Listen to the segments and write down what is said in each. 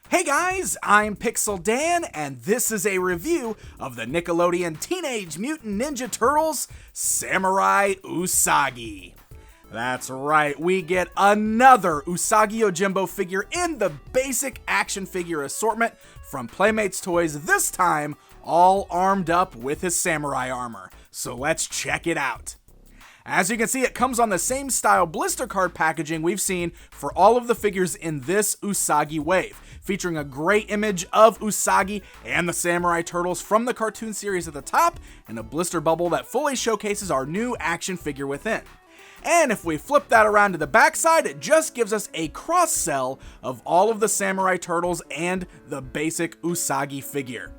Hey guys, I'm Pixel Dan, and this is a review of the Nickelodeon Teenage Mutant Ninja Turtles Samurai Usagi. That's right, we get another Usagi Yojimbo figure in the basic action figure assortment from Playmayes Toys, this time all armed up with his samurai armor. So let's check it out. As you can see, it comes on the same style blister card packaging we've seen for all of the figures in this Usagi wave, featuring a great image of Usagi and the Samurai Turtles from the cartoon series at the top, and a blister bubble that fully showcases our new action figure within. And if we flip that around to the backside, it just gives us a cross-sell of all of the Samurai Turtles and the basic Usagi figure.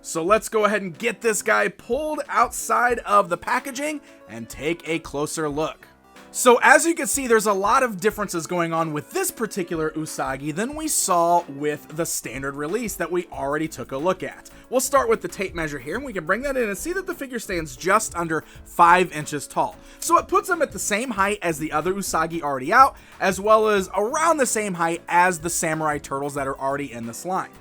So let's go ahead and get this guy pulled outside of the packaging and take a closer look. So as you can see, there's a lot of differences going on with this particular Usagi than we saw with the standard release that we already took a look at. We'll start with the tape measure here, and we can bring that in and see that the figure stands just under 5 inches tall. So it puts him at the same height as the other Usagi already out, as well as around the same height as the Samurai Turtles that are already in this line.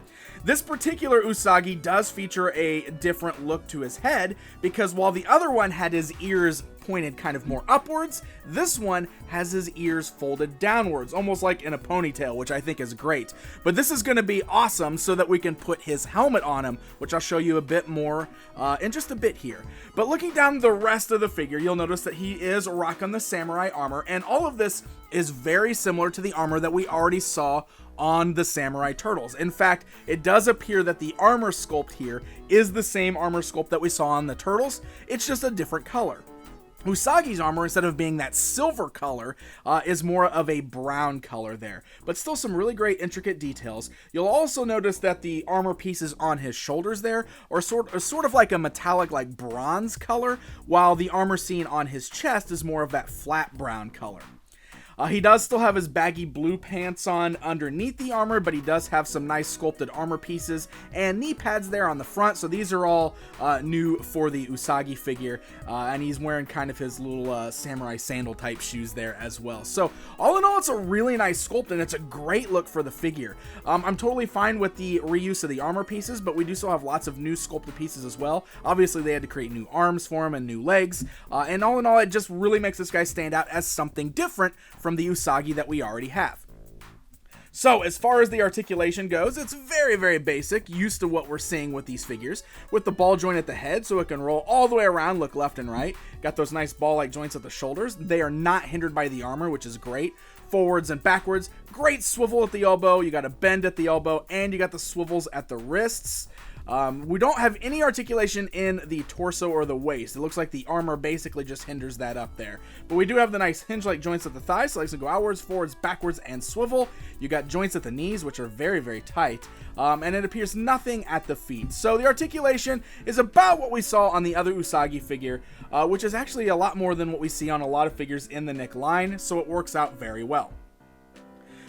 This particular Usagi does feature a different look to his head, because while the other one had his ears pointed kind of more upwards, this one has his ears folded downwards, almost like in a ponytail, which I think is great. But this is going to be awesome so that we can put his helmet on him, which I'll show you a bit more in just a bit here. But looking down the rest of the figure, you'll notice that he is rocking the samurai armor, and all of this is very similar to the armor that we already saw on the Samurai Turtles. In fact, it does appear that the armor sculpt here is the same armor sculpt that we saw on the Turtles, it's just a different color. Usagi's armor, instead of being that silver color, is more of a brown color there, but still some really great intricate details. You'll also notice that the armor pieces on his shoulders there are sort of like a metallic, like bronze color, while the armor seen on his chest is more of that flat brown color. He does still have his baggy blue pants on underneath the armor, but he does have some nice sculpted armor pieces and knee pads there on the front, so these are all new for the Usagi figure, and he's wearing kind of his little samurai sandal type shoes there as well. So all in all, it's a really nice sculpt, and it's a great look for the figure. I'm totally fine with the reuse of the armor pieces, but we do still have lots of new sculpted pieces as well. Obviously, they had to create new arms for him and new legs, and all in all, it just really makes this guy stand out as something different from the Usagi that we already have. So as far as the articulation goes, it's very, very basic, used to what we're seeing with these figures, with the ball joint at the head so it can roll all the way around, look left and right. Got those nice ball-like joints at the shoulders. They are not hindered by the armor, which is great. Forwards and backwards, great swivel at the elbow, you got a bend at the elbow, and you got the swivels at the wrists. We don't have any articulation in the torso or the waist. It looks like the armor basically just hinders that up there. But we do have the nice hinge-like joints at the thighs, so legs can go outwards, forwards, backwards, and swivel. You got joints at the knees, which are very, very tight. And it appears nothing at the feet. So the articulation is about what we saw on the other Usagi figure, which is actually a lot more than what we see on a lot of figures in the Nick line, so it works out very well.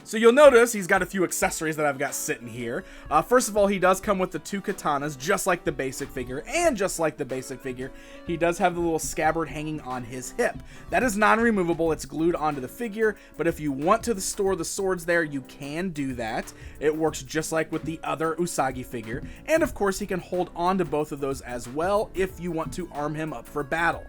So you'll notice he's got a few accessories that I've got sitting here. First of all, he does come with the 2 katanas, just like the basic figure, and just like the basic figure, he does have the little scabbard hanging on his hip. That is non-removable, it's glued onto the figure, but if you want to store the swords there, you can do that. It works just like with the other Usagi figure, and of course he can hold on to both of those as well if you want to arm him up for battle.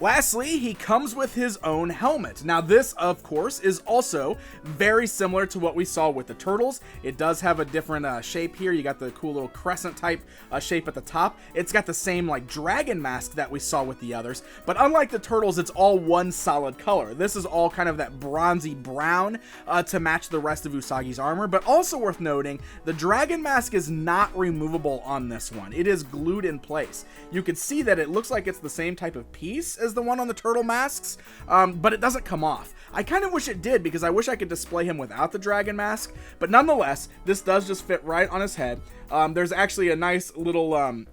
Lastly, he comes with his own helmet. Now this, of course, is also very similar to what we saw with the Turtles. It does have a different shape here. You got the cool little crescent type shape at the top. It's got the same like dragon mask that we saw with the others, but unlike the Turtles, it's all one solid color. This is all kind of that bronzy brown to match the rest of Usagi's armor, but also worth noting, the dragon mask is not removable on this one. It is glued in place. You can see that it looks like it's the same type of piece as the one on the turtle masks, but it doesn't come off. I kind of wish it did, because I wish I could display him without the dragon mask, but nonetheless, this does just fit right on his head. There's actually a nice little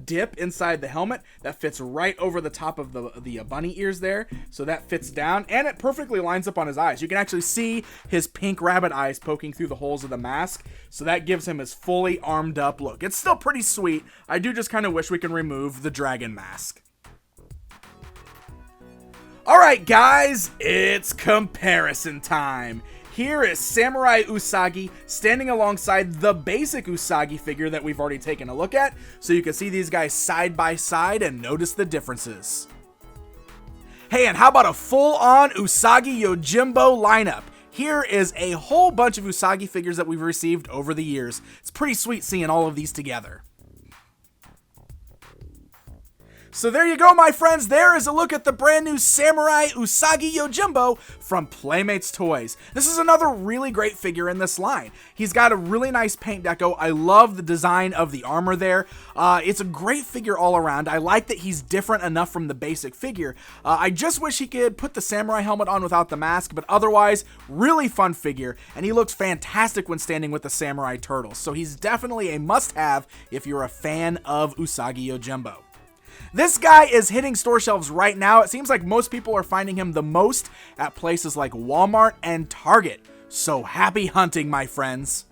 dip inside the helmet that fits right over the top of the bunny ears there, so that fits down, and it perfectly lines up on his eyes. You can actually see his pink rabbit eyes poking through the holes of the mask, so that gives him his fully armed up look. It's still pretty sweet. I do just kind of wish we can remove the dragon mask. Alright guys, it's comparison time. Here is Samurai Usagi standing alongside the basic Usagi figure that we've already taken a look at, so you can see these guys side by side and notice the differences. Hey, and how about a full-on Usagi Yojimbo lineup? Here is a whole bunch of Usagi figures that we've received over the years. It's pretty sweet seeing all of these together. So there you go, my friends. There is a look at the brand new Samurai Usagi Yojimbo from Playmayes Toys. This is another really great figure in this line. He's got a really nice paint deco. I love the design of the armor there. It's a great figure all around. I like that he's different enough from the basic figure. I just wish he could put the samurai helmet on without the mask, but otherwise, really fun figure, and he looks fantastic when standing with the samurai turtles. So he's definitely a must-have if you're a fan of Usagi Yojimbo. This guy is hitting store shelves right now. It seems like most people are finding him the most at places like Walmart and Target. So happy hunting, my friends.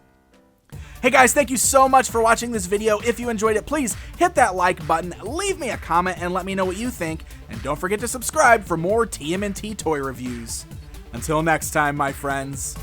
Hey guys, thank you so much for watching this video. If you enjoyed it, please hit that like button, leave me a comment, and let me know what you think. And don't forget to subscribe for more TMNT toy reviews. Until next time, my friends.